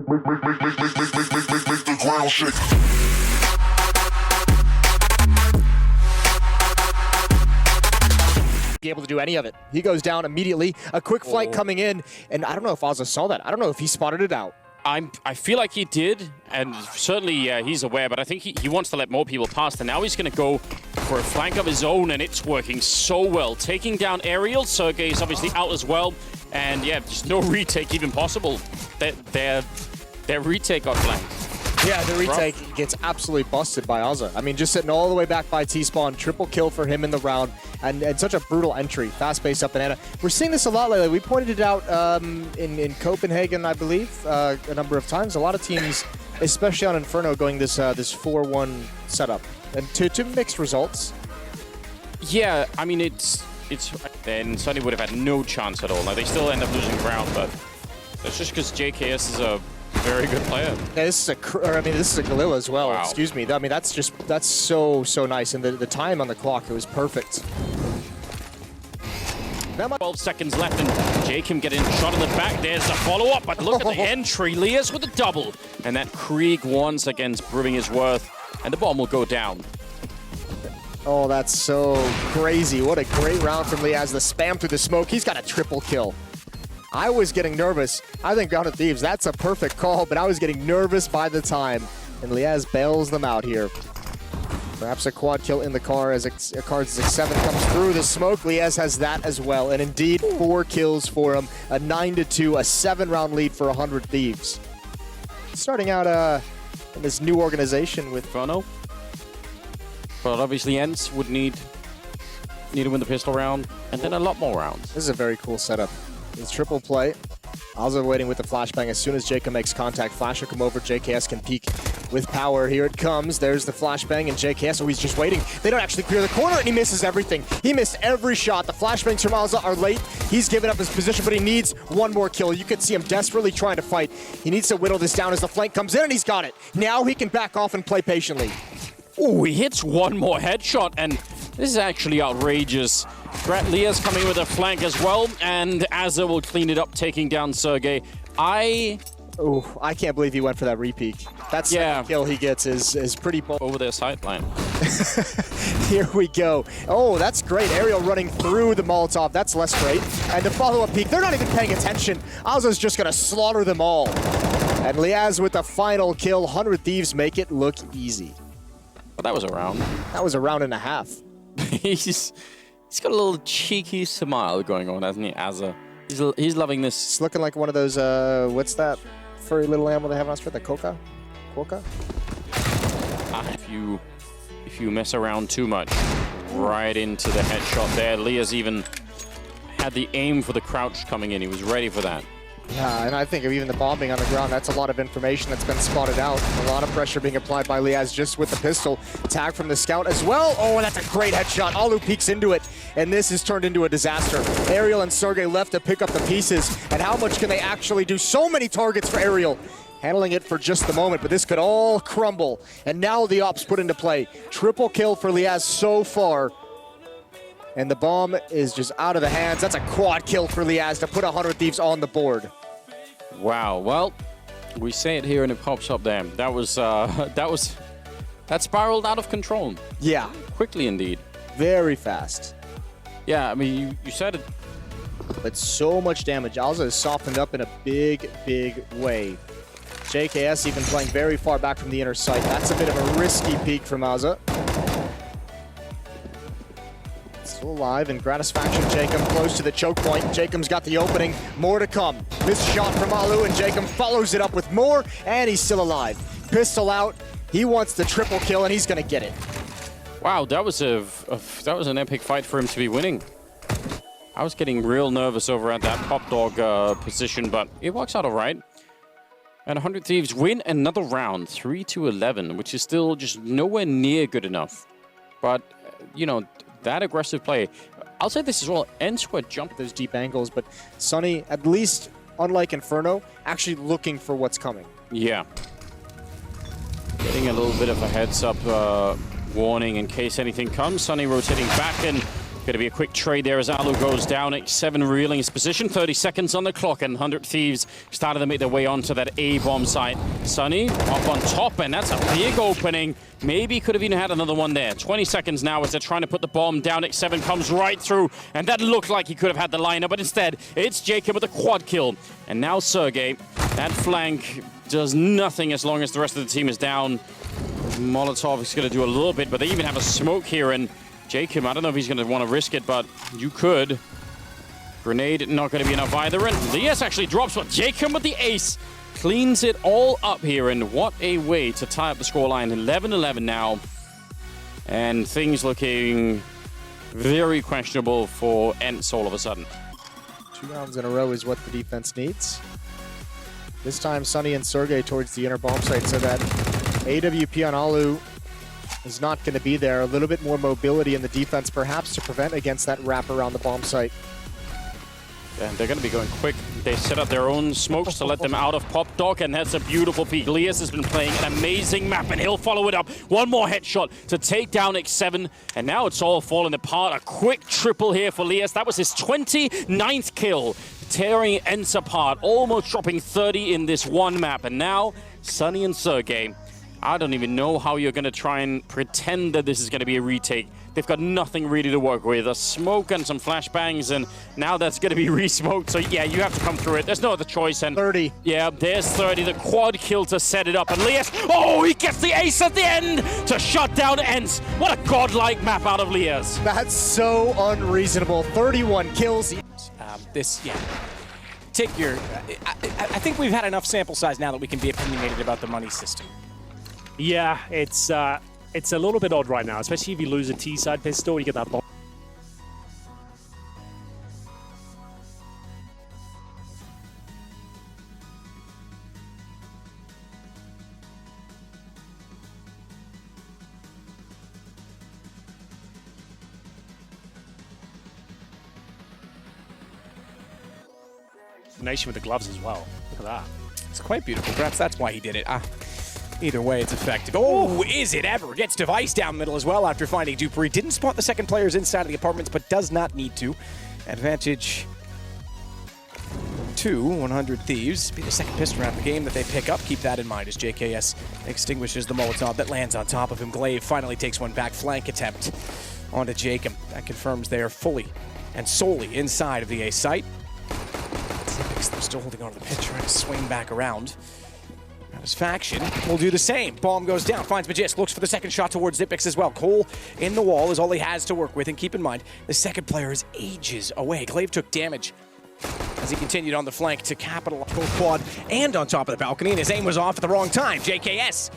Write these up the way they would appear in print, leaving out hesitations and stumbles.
the ground shake. Be able to do any of it. He goes down immediately. A quick flight coming in, and I don't know if Ozza saw that. I don't know if he spotted it out. I feel like he did, and certainly he's aware, but I think he wants to let more people pass, and now he's going to go for a flank of his own, and it's working so well. Taking down Aerial, Sergey is obviously out as well, and yeah, just no retake even possible. Their retake got flanked. Yeah, the retake gets absolutely busted by Ozza. I mean, just sitting all the way back by T-Spawn, triple kill for him in the round, and such a brutal entry, fast-paced up banana. We're seeing this a lot lately. We pointed it out in Copenhagen, I believe, a number of times. A lot of teams, especially on Inferno, going this 4-1 setup, and to mixed results. Yeah, I mean, it's then Sunny would have had no chance at all. Now, they still end up losing ground, but that's just because JKS is a very good player. Yeah, this is a Galila as well. Wow. Excuse me. I mean, that's so nice, and the time on the clock, it was perfect. 12 seconds left, and JKAEM getting shot in the back. There's the follow-up, but look at the entry. LIAZZ with a double, and that Krieg once again proving his worth, and the bomb will go down. Oh, that's so crazy. What a great round from LIAZZ. The spam through the smoke. He's got a triple kill. I was getting nervous. I think out of Thieves, that's a perfect call, but I was getting nervous by the time. And LIAZZ bails them out here. Perhaps a quad kill in the car as Card 6-7 comes through the smoke. LIAZZ has that as well. And indeed, 4 kills for him. A 9-2, a 7-round lead for 100 Thieves. Starting out in this new organization with Inferno. But obviously ENCE would need to win the pistol round, and then a lot more rounds. This is a very cool setup. It's triple play. Also waiting with the flashbang. As soon as JKAEM makes contact, Flash will come over. JKS can peek with power. Here it comes. There's the flashbang, and JKS, oh, he's just waiting. They don't actually clear the corner, and he misses everything. He missed every shot. The flashbangs from Ozza are late. He's given up his position, but he needs one more kill. You can see him desperately trying to fight. He needs to whittle this down as the flank comes in, and he's got it. Now he can back off and play patiently. Ooh, he hits one more headshot, and this is actually outrageous. LIAZZ coming with a flank as well, and Azza will clean it up, taking down Sergey. I can't believe he went for that repeat. That second kill he gets is pretty bold. Over their sideline. Here we go. Oh, that's great. Aerial running through the Molotov. That's less great. And the follow-up peek, they're not even paying attention. Ozza's just going to slaughter them all. And LIAZZ with the final kill. 100 Thieves make it look easy. Well, that was a round. That was a round and a half. He's got a little cheeky smile going on, hasn't he, Azza? He's loving this. It's looking like one of those, what's that furry little animal they have on Australia? The Quokka? Quokka? If you mess around too much, right into the headshot there. LIAZZ even had the aim for the crouch coming in. He was ready for that. Yeah, and I think of even the bombing on the ground, that's a lot of information that's been spotted out. A lot of pressure being applied by LIAZZ just with the pistol. Tag from the scout as well. Oh, that's a great headshot. Alu peeks into it, and this has turned into a disaster. Aerial and Sergey left to pick up the pieces, and how much can they actually do? So many targets for Aerial. Handling it for just the moment, but this could all crumble. And now the ops put into play. Triple kill for LIAZZ so far. And the bomb is just out of the hands. That's a quad kill for LIAZZ to put 100 Thieves on the board. Wow. Well, we say it here and it pops up there. That spiraled out of control. Yeah. Quickly indeed. Very fast. Yeah, I mean, you said it. But so much damage. Ozza is softened up in a big way. JKS even playing very far back from the inner sight. That's a bit of a risky peek from Ozza. Still alive in GRATISFACTION. JKAEM close to the choke point. JKAEM's got the opening. More to come. This shot from Alu, and JKAEM follows it up with more, and he's still alive. Pistol out. He wants the triple kill, and he's going to get it. Wow, that was an epic fight for him to be winning. I was getting real nervous over at that pop dog position, but it works out all right. And 100 Thieves win another round, 3-11, which is still just nowhere near good enough. But, you know, that aggressive play. I'll say this as well, ENCE were jumping those deep angles, but Sunny, at least, unlike Inferno, actually looking for what's coming. Yeah. Getting a little bit of a heads-up warning in case anything comes. Sunny rotating back, and Going to be a quick trade there as Alu goes down. X7 reeling his position. 30 seconds on the clock, and 100 Thieves started to make their way onto that A-bomb site. Sunny up on top, and that's a big opening. Maybe could have even had another one there. 20 seconds now as they're trying to put the bomb down. X7 comes right through, and that looked like he could have had the liner, but instead, it's JKAEM with a quad kill. And now Sergey, that flank does nothing as long as the rest of the team is down. Molotov is going to do a little bit, but they even have a smoke here, and JKAEM, I don't know if he's going to want to risk it, but you could. Grenade not going to be enough either, and LIAZZ actually drops, but JKAEM with the ace cleans it all up here, and what a way to tie up the scoreline. 11-11 now, and things looking very questionable for ENCE all of a sudden. 2 rounds in a row is what the defense needs. This time, Sunny and Sergey towards the inner bomb site, so that AWP on Alu is not going to be there. A little bit more mobility in the defense, perhaps, to prevent against that wrap around the bomb site. And they're going to be going quick. They set up their own smokes to let them out of Pop Dog, and that's a beautiful peek. LIAZZ has been playing an amazing map, and he'll follow it up. One more headshot to take down X7, and now it's all falling apart. A quick triple here for LIAZZ. That was his 29th kill, tearing ENCE apart, almost dropping 30 in this one map. And now, Sunny and Sergey, I don't even know how you're going to try and pretend that this is going to be a retake. They've got nothing really to work with. A smoke and some flashbangs, and now that's going to be re-smoked. So yeah, you have to come through it. There's no other choice. And 30. Yeah, there's 30. The quad kill to set it up. And LIAZZ, oh, he gets the ace at the end to shut down ENCE. What a godlike map out of LIAZZ. That's so unreasonable. 31 kills. Take your... I think we've had enough sample size now that we can be opinionated about the money system. Yeah, it's a little bit odd right now, especially if you lose a T-side pistol, you get that bomb. Nation with the gloves as well. Look at that. It's quite beautiful. Perhaps that's why he did it. Either way, it's effective. Oh, is it ever? Gets Device down middle as well after finding Dupree. Didn't spot the second players inside of the apartments, but does not need to. Advantage to 100 Thieves. Be the second pistol round of the game that they pick up. Keep that in mind as JKS extinguishes the Molotov that lands on top of him. Glaive finally takes one back. Flank attempt onto JKAEM. That confirms they are fully and solely inside of the A site. They're still holding on to the pitch, trying to swing back around. Faction will do the same. Bomb goes down, finds Magisk, looks for the second shot towards Zipix as well. Cole in the wall is all he has to work with, and keep in mind, the second player is ages away. Glaive took damage as he continued on the flank to capitalize both quad and on top of the balcony, and his aim was off at the wrong time. JKS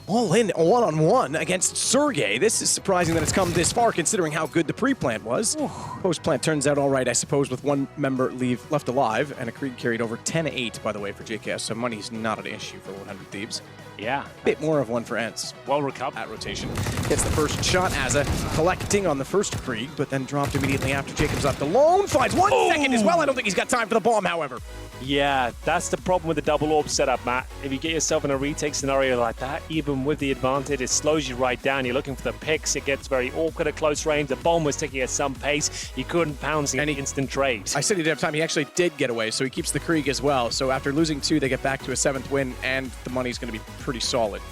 all in one-on-one against Sergey. This is surprising that it's come this far considering how good the pre-plant was. Post-plant turns out all right, I suppose, with one member left alive, and a Krieg carried over 10-8, by the way, for JKS, so money's not an issue for 100 Thieves. Yeah. Bit more of one for ENCE. Well recovered. At rotation. Gets the first shot, Azza collecting on the first Krieg, but then dropped immediately after JKAEM's up. The lone finds 1 second as well. I don't think he's got time for the bomb, however. Yeah, that's the problem with the double orb setup, Matt. If you get yourself in a retake scenario like that, even with the advantage, it slows you right down. You're looking for the picks. It gets very awkward at close range. The bomb was ticking at some pace. You couldn't pounce the instant trade. I said he didn't have time. He actually did get away, so he keeps the Krieg as well. So after losing 2, they get back to a 7th win, and the money's going to be pretty solid.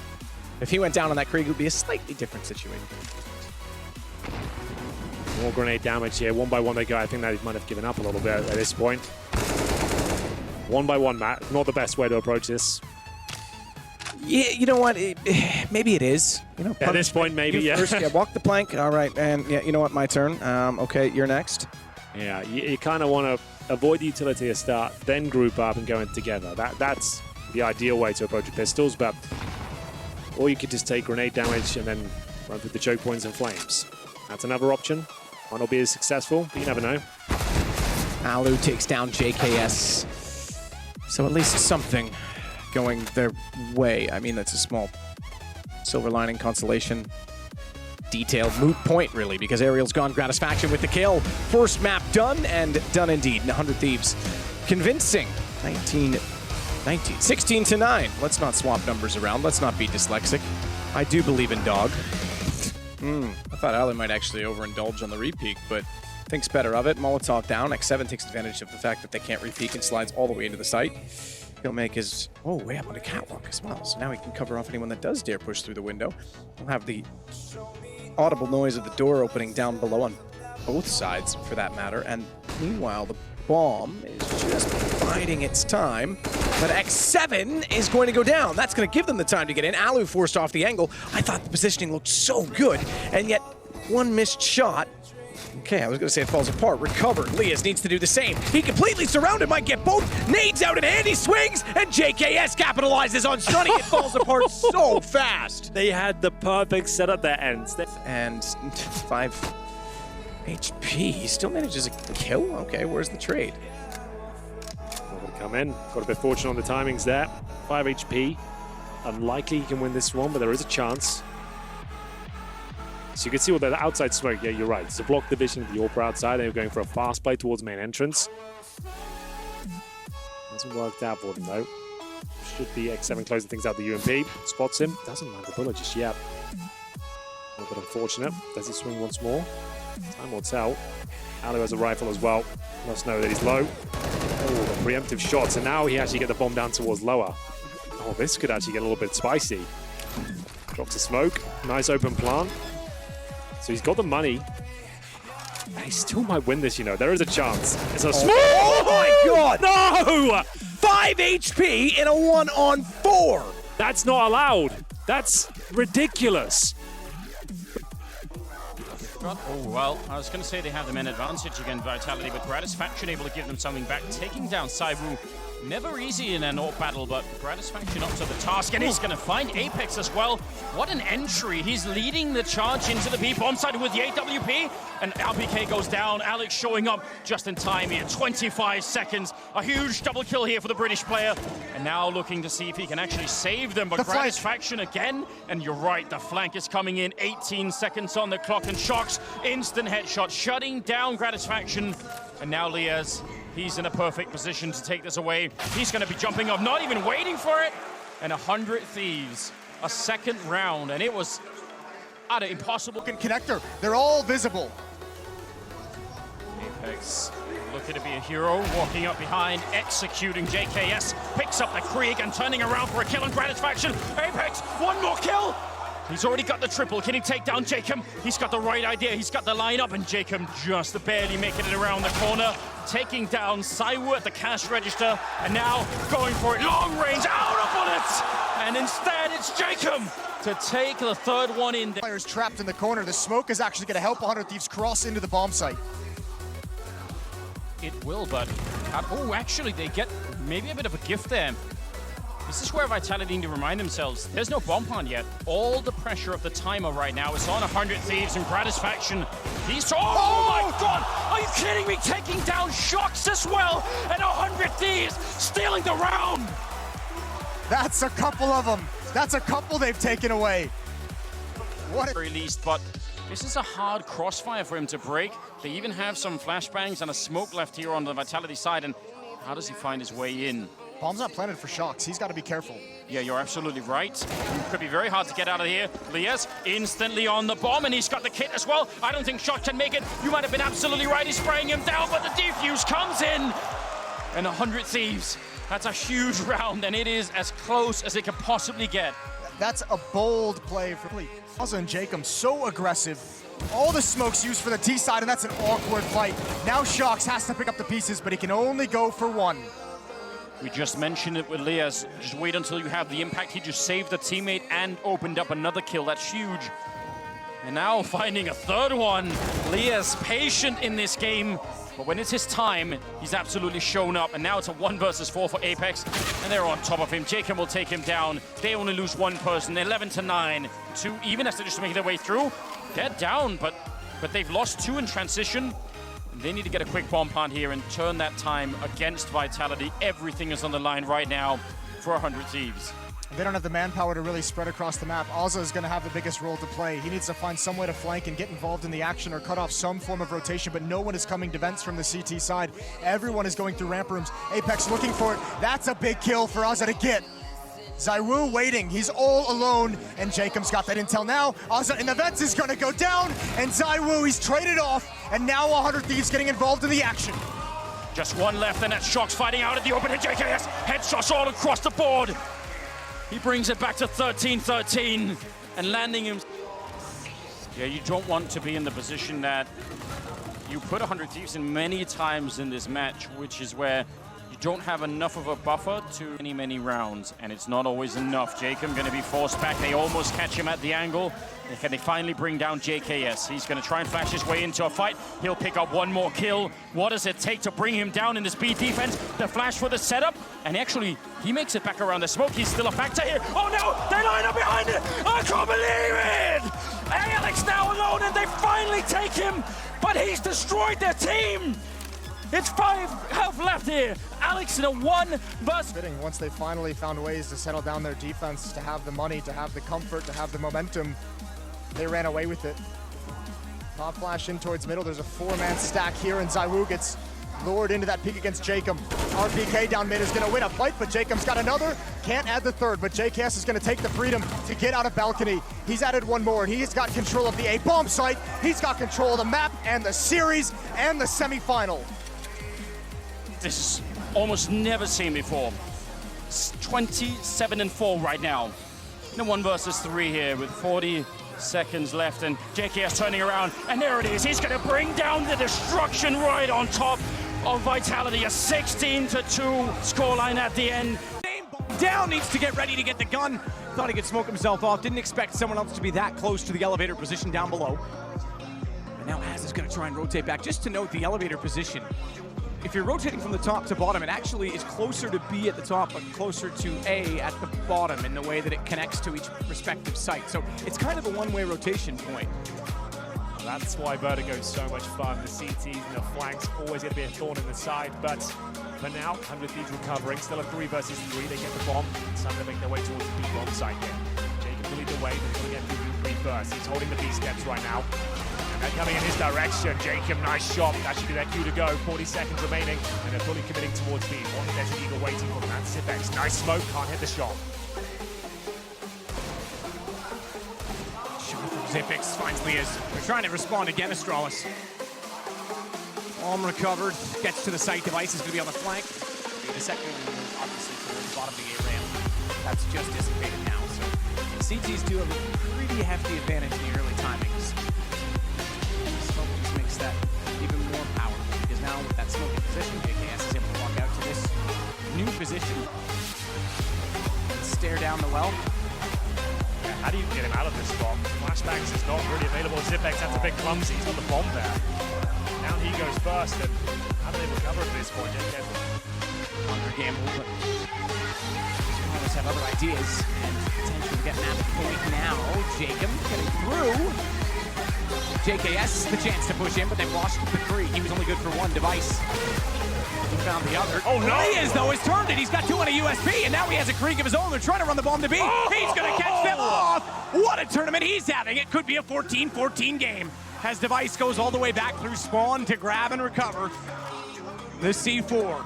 If he went down on that Krieg, it would be a slightly different situation. More grenade damage here. 1 by 1 they go. I think they might have given up a little bit at this point. 1 by 1, Matt. Not the best way to approach this. Yeah, you know what? Maybe it is. You know, at this point, maybe, yeah. First, yeah. Walk the plank. All right, and yeah, you know what? My turn. Okay, you're next. Yeah, you kind of want to avoid the utility at start, then group up and go in together. That's the ideal way to approach pistols, but or you could just take grenade damage and then run through the choke points and flames. That's another option. Might not be as successful, but you never know. Alu takes down JKS. So at least something going their way. I mean, that's a small silver lining consolation. Detailed moot point, really, because Ariel's gone. Gratisfaction with the kill. First map done, and done indeed. 100 Thieves. Convincing. 16-9. Let's not swap numbers around. Let's not be dyslexic. I do believe in dog. I thought Ali might actually overindulge on the repeat, but thinks better of it. Molotov down. X7 takes advantage of the fact that they can't repeat and slides all the way into the site. He'll make his, way up on a catwalk as well. So now he can cover off anyone that does dare push through the window. He'll have the audible noise of the door opening down below on both sides, for that matter. And meanwhile, the bomb is just biding its time. But X7 is going to go down. That's going to give them the time to get in. Alu forced off the angle. I thought the positioning looked so good, and yet one missed shot. Okay, I was going to say it falls apart. Recovered. LIAZZ needs to do the same. He completely surrounded, might get both. Nades out in hand, he swings, and JKS capitalizes on stunning. It falls apart so fast. They had the perfect setup there, ENCE. And 5 HP. He still manages a kill? Okay, where's the trade? Not going to come in. Got a bit fortunate on the timings there. 5 HP. Unlikely he can win this one, but there is a chance. So you can see all the outside smoke. Yeah, you're right. It's a block division of the AWP outside. They were going for a fast play towards main entrance. Hasn't worked out for them though. Should be X7 closing things out. The UMP spots him. Doesn't land the bullet just yet. A little bit unfortunate. Does he swing once more? Time will tell. Alu has a rifle as well. Must know that he's low. Oh, the preemptive shots. And now he actually get the bomb down towards lower. Oh, this could actually get a little bit spicy. Drops the smoke. Nice open plant. So he's got the money. And he still might win this, you know. There is a chance. It's a small. Oh my god! No! 5 HP in a 1-on-4! That's not allowed. That's ridiculous. Oh, well, I was going to say they have the men advantage against Vitality, but GRATISFACTION able to give them something back. Taking down Saiwu, never easy in an AWP battle, but GRATISFACTION up to the task, and he's going to find Apex as well. What an entry. He's leading the charge into the B bomb side with the AWP, and LPK goes down. Alex showing up just in time here. 25 seconds. A huge double kill here for the British player, and now looking to see if he can actually save them, but GRATISFACTION again, and you're right, the flank is coming in. 18 seconds on the clock, and Shocks, instant headshot, shutting down GRATISFACTION, and now LIAZZ. He's in a perfect position to take this away. He's going to be jumping up, not even waiting for it. And 100 Thieves, a second round, and it was impossible. Connector, they're all visible. Apex looking to be a hero, walking up behind, executing. JKS picks up the creek and turning around for a kill on GRATISFACTION. Apex, one more kill. He's already got the triple. Can he take down JKAEM? He's got the right idea. He's got the lineup, and JKAEM just barely making it around the corner. Taking down Saiwu at the cash register, and now going for it. Long range, out of bullets! And instead, it's JKAEM to take the third one in. Players trapped in the corner. The smoke is actually going to help 100 Thieves cross into the bomb site. It will, but... Oh, actually, they get maybe a bit of a gift there. This is where Vitality need to remind themselves, there's no bomb plant yet. All the pressure of the timer right now is on 100 Thieves and GRATISFACTION. These oh my god! Are you kidding me? Taking down Shocks as well, and 100 Thieves stealing the round! That's a couple of them. That's a couple they've taken away. What? Very least, but this is a hard crossfire for him to break. They even have some flashbangs and a smoke left here on the Vitality side, and how does he find his way in? Bomb's not planted for Shocks. He's got to be careful. Yeah, you're absolutely right. Could be very hard to get out of here. LIAZZ instantly on the bomb, and he's got the kit as well. I don't think Shocks can make it. You might have been absolutely right. He's spraying him down, but the defuse comes in. And 100 Thieves. That's a huge round, and it is as close as it can possibly get. That's a bold play for Lee. Also, and JKAEM so aggressive. All the smoke's used for the T side, and that's an awkward fight. Now Shocks has to pick up the pieces, but he can only go for one. We just mentioned it with LIAZZ. Just wait until you have the impact. He just saved a teammate and opened up another kill. That's huge. And now finding a third one. LIAZZ patient in this game. But when it's his time, he's absolutely shown up. And now it's a 1 versus 4 for Apex. And they're on top of him. JKAEM will take him down. They only lose one person. 11-9. 2 even as they're just making their way through. They're down, but they've lost 2 in transition. They need to get a quick bomb plant here and turn that time against Vitality. Everything is on the line right now for 100 Thieves. They don't have the manpower to really spread across the map. Ozza is going to have the biggest role to play. He needs to find some way to flank and get involved in the action or cut off some form of rotation, but no one is coming to vents from the CT side. Everyone is going through ramp rooms. Apex looking for it. That's a big kill for Ozza to get. ZywOo waiting, he's all alone, and Jacob's got that intel now. Ozza in the vents is gonna go down, and ZywOo, he's traded off, and now 100 Thieves getting involved in the action. Just one left, and that's Shox fighting out at the open, and JKS headshots all across the board. He brings it back to 13-13, and landing him. Yeah, you don't want to be in the position that you put 100 Thieves in many times in this match, which is where you don't have enough of a buffer to many rounds, and it's not always enough. Jacob going to be forced back. They almost catch him at the angle. Can they finally bring down JKS? He's going to try and flash his way into a fight. He'll pick up one more kill. What does it take to bring him down in this B defense? The flash for the setup, and actually, he makes it back around the smoke. He's still a factor here. Oh no, they line up behind it. I can't believe it. Alex now alone, and they finally take him, but he's destroyed their team. It's 5 health left here. Alex in a 1 versus... Once they finally found ways to settle down their defense, to have the money, to have the comfort, to have the momentum, they ran away with it. Pop flash in towards middle. There's a 4-man stack here, and ZywOo gets lured into that peek against Jacob. RPK down mid is going to win a fight, but Jacob's got another. Can't add the third, but JKS is going to take the freedom to get out of balcony. He's added one more, and he's got control of the A-bomb site. He's got control of the map and the series and the semifinal. This is almost never seen before. It's 27-4 right now. In a 1 versus 3 here with 40 seconds left, and JKS turning around, and there it is. He's going to bring down the destruction right on top of Vitality. A 16-2 scoreline at the end. Down, needs to get ready to get the gun. Thought he could smoke himself off. Didn't expect someone else to be that close to the elevator position down below. And now Az is going to try and rotate back. Just to note the elevator position. If you're rotating from the top to bottom, it actually is closer to B at the top, but closer to A at the bottom in the way that it connects to each respective site. So it's kind of a one-way rotation point. That's why Vertigo's so much fun. The CTs and the flanks always going to be a thorn in the side, but for now, 100 Thieves recovering. Still a 3 versus 3. They get the bomb. It's time to make their way towards the B bomb site here. Jacob will lead the way. They're going to get through 3 first. He's holding the B steps right now. They're coming in his direction. Jacob, nice shot. That should be their cue to go. 40 seconds remaining, and they're fully committing towards B. One Desert Eagle waiting for them. That's Zipex. Nice smoke, can't hit the shot. Shot from Zipex finds LIAZZ. They're trying to respond again, Astralis. Bomb recovered. Gets to the site. Device is going to be on the flank. The second, obviously, to the bottom of the A ramp. That's just dissipated now. So the CTs do have a pretty hefty advantage in the early timings. Smoke just makes that even more powerful, because now with that smoking position, JKS is able to walk out to this new position and stare down the well. Yeah, how do you get him out of this spot? Flashbangs is not really available. Zipex has a big clumsy. He's got the bomb there. Down he goes first, and how do they recover at this point? JKS Under gamble, but you always have other ideas and potential to get an app point now. Jacob getting through. JKS, the chance to push in, but they've lost the 3. He was only good for 1 device. He found the other. Oh no! LIAZZ, though, has turned it. He's got 2 on a USB, and now he has a creek of his own. They're trying to run the bomb to B. Oh! He's going to catch them off. What a tournament he's having. It could be a 14-14 game. As Device goes all the way back through spawn to grab and recover the C4.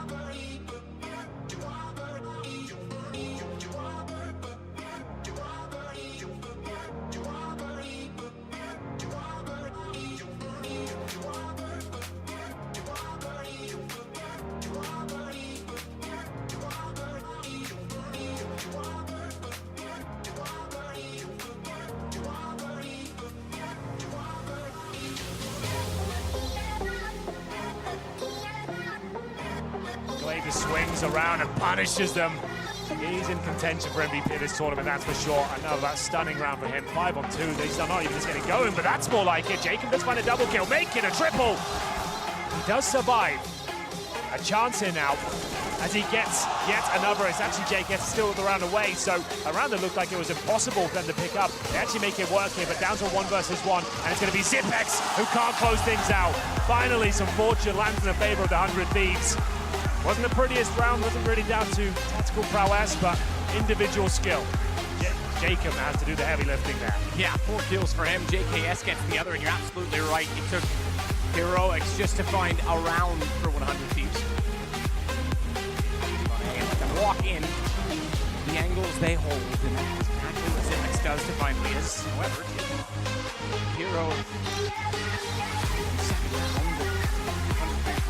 Glaber swings around and punishes them. He's in contention for MVP this tournament, that's for sure. Another stunning round for him. 5 on 2. They're not even just getting going, but that's more like it. Jacob does find a double kill, make it a triple. He does survive. A chance here now as he gets yet another. It's actually JKS still the round away, so a round that looked like it was impossible for them to pick up. They actually make it work here, but down to 1 versus 1, and it's going to be Zipex who can't close things out. Finally, some fortune lands in the favor of the 100 Thieves. Wasn't the prettiest round, wasn't really down to tactical prowess, but individual skill. Jacob has to do the heavy lifting there. Yeah, 4 kills for him. JKS gets the other, and you're absolutely right. It took heroics just to find a round for 100 Thieves. And let them walk in. the angles they hold, and that's exactly what Zimex does to find LIAZZ. However, hero second round,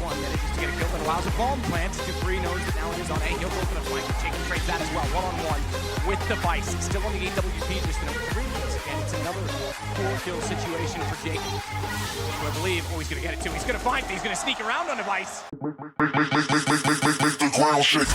131 manages to get a kill that allows a bomb plant. Dupree knows that now it is on A. He'll go for the flank. Jacob trades that as well, one-on-one with Device. Still on the AWP, just in a 3 minutes again. It's another 4-kill situation for Jacob. Who I believe, he's gonna get it too. He's gonna find it. He's gonna sneak around on Device. Make the ground shake.